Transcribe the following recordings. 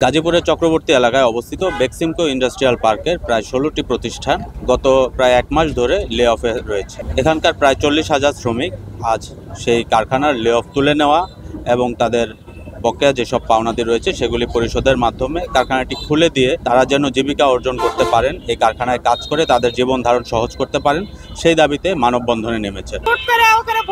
গাজীপুরের চক্রবর্তী এলাকায় অবস্থিত বেক্সিমকো ইন্ডাস্ট্রিয়াল পার্কের প্রায় ১৬টি প্রতিষ্ঠান গত প্রায় ১ মাস ধরে লে অফে রয়েছে। এখানকার প্রায় ৪০,০০০ শ্রমিক আজ সেই কারখানার লে অফ তুলে নেওয়া এবং তাদের বকেয়া যেসব পাওনাদি রয়েছে সেগুলি পরিশোধের মাধ্যমে কারখানাটি খুলে দিয়ে তারা যেন জীবিকা অর্জন করতে পারেন, এই কারখানায় কাজ করে তাদের জীবন ধারণ সহজ করতে পারেন, সেই দাবিতে মানববন্ধনে নেমেছে।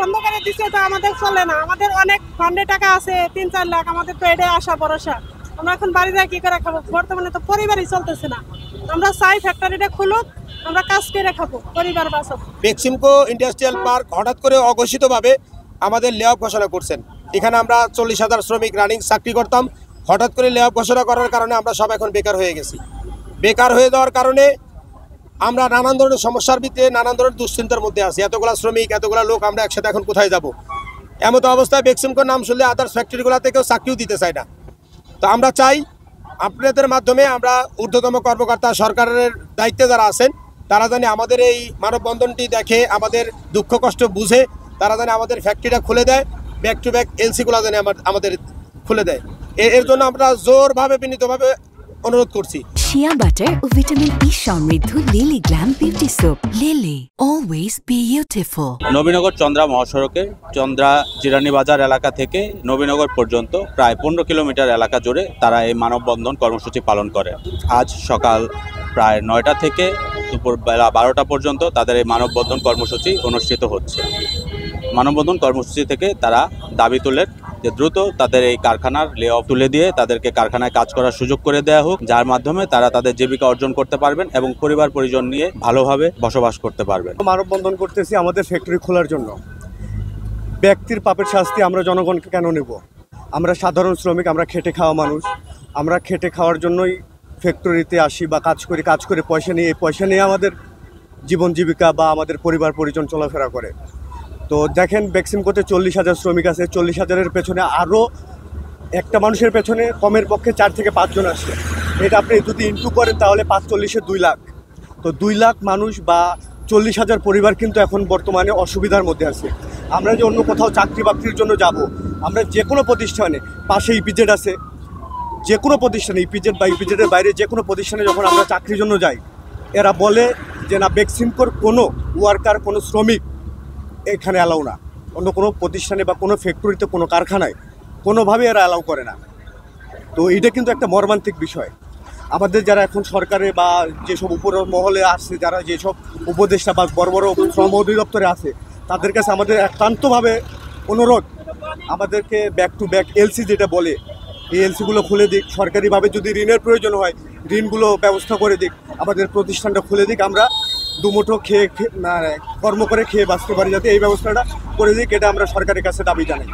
বন্ধ করে দিচ্ছে তো আমাদের চলে না, আমাদের অনেক ফান্ডে টাকা আছে ৩-৪ লাখ, আমাদের তো এটাই আশা ভরসা। আমরা এখন বাড়ি যাই কি করে খাবো? বর্তমানে তো পরিবারই চলতেছে না। আমরা চাই ফ্যাক্টরিটা খুলুক, আমরা কাজ করে খাবো, পরিবার বাঁচাবো। বেক্সিমকো ইন্ডাস্ট্রিয়াল পার্ক হঠাৎ করে অঘোষিতভাবে আমাদের লে অফ ঘোষণা করছেন। এখানে আমরা ৪০,০০০ শ্রমিক রানিং চাকরি করতাম, হঠাৎ করে লে অফ ঘোষণা করার কারণে আমরা সব এখন বেকার হয়ে গেছি। বেকার হয়ে যাওয়ার কারণে আমরা নানান ধরনের সমস্যার ভিতরে, নানান ধরনের দুশ্চিন্তার মধ্যে আছি। এতগুলা শ্রমিক, এতগুলা লোক আমরা একসাথে এখন কোথায় যাব? এমতো অবস্থায় বেক্সিমকোর নাম শুনলে আদার্স ফ্যাক্টরিগুলোতে কেউ চাকরিও দিতে চায় না। তো আমরা চাই আপনাদের মাধ্যমে আমরা ঊর্ধ্বতম কর্মকর্তা, সরকারের দায়িত্বে যারা আছেন, তারা জানে আমাদের এই মানববন্ধনটি দেখে আমাদের দুঃখ কষ্ট বুঝে তারা জানে আমাদের ফ্যাক্টরিটা খুলে দেয়, ব্যাক টু ব্যাক এলসিগুলো জানে আমাদের খুলে দেয়। এর জন্য আমরা জোরভাবে বিনীতভাবে অনুরোধ করছি। শিয়া বাটার ও ভিটামিন ই সমৃদ্ধ lily glam beauty soap. Lily, always beautiful. Nabinagar Chandra মহাসড়কে চন্দ্রা জিরানি বাজার এলাকা থেকে নবীনগর পর্যন্ত প্রায় ১৫ কিলোমিটার এলাকা জুড়ে তারা এই মানববন্ধন কর্মসূচি পালন করে। আজ সকাল প্রায় ৯টা থেকে দুপুর বেলা ১২টা পর্যন্ত তাদের এই মানববন্ধন কর্মসূচি অনুষ্ঠিত হচ্ছে। মানববন্ধন কর্মসূচি থেকে তারা দাবি তোলেন যে দ্রুত তাদের এই কারখানার লে অফ তুলে দিয়ে তাদেরকে কারখানায় কাজ করার সুযোগ করে দেওয়া হোক, যার মাধ্যমে তারা তাদের জীবিকা অর্জন করতে পারবেন এবং পরিবার পরিজন নিয়ে ভালোভাবে বসবাস করতে পারবেন। মানববন্ধন করতেছি আমাদের ফ্যাক্টরি খোলার জন্য। ব্যক্তির পাপের শাস্তি আমরা জনগণকে কেন নেব? আমরা সাধারণ শ্রমিক, আমরা খেটে খাওয়া মানুষ। আমরা খেটে খাওয়ার জন্যই ফ্যাক্টরিতে আসি বা কাজ করে পয়সা নিয়ে, এই পয়সা নিয়ে আমাদের জীবন জীবিকা বা আমাদের পরিবার পরিজন চলাফেরা করে। তো দেখেন, বেক্সিমকোতে ৪০,০০০ শ্রমিক আছে, ৪০,০০০-এর পেছনে আরও একটা মানুষের পেছনে কমের পক্ষে ৪ থেকে ৫ জন আসে। এটা আপনি যদি ইনটু করেন তাহলে ৫-৪০-এ ২ লাখ। তো ২ লাখ মানুষ বা ৪০,০০০ পরিবার কিন্তু এখন বর্তমানে অসুবিধার মধ্যে আছে। আমরা যে অন্য কোথাও চাকরি বাকরির জন্য যাব, আমরা যে কোনো প্রতিষ্ঠানে, পাশে ইপিজেড আছে, যে কোনো প্রতিষ্ঠানে, ইপিজেড বা ইপিজেডের বাইরে যে কোনো প্রতিষ্ঠানে যখন আমরা চাকরির জন্য যাই, এরা বলে যে না, বেক্সিমকোর কোনো ওয়ার্কার, কোনো শ্রমিক এখানে অ্যালাউ না। অন্য কোনো প্রতিষ্ঠানে বা কোনো ফ্যাক্টরিতে, কোনো কারখানায় কোনোভাবে এরা অ্যালাউ করে না। তো এটা কিন্তু একটা মর্মান্তিক বিষয়। আমাদের যারা এখন সরকারে বা যেসব উপর মহলে আসছে, যারা যেসব উপদেষ্টা বা বড় বড় শ্রম অধিদপ্তরে আছে, তাদের কাছে আমাদের একান্তভাবে অনুরোধ, আমাদেরকে ব্যাক টু ব্যাক এলসি যেটা বলে, এই এলসিগুলো খুলে দিক। সরকারিভাবে যদি ঋণের প্রয়োজন হয়, ঋণগুলো ব্যবস্থা করে দিক, আমাদের প্রতিষ্ঠানটা খুলে দিক, আমরা দুমুঠো খেয়ে কর্ম করে খেয়ে বাঁচতে পারি, যাতে এই ব্যবস্থাটা করে দিক, এটা আমরা সরকারের কাছে দাবি জানাই।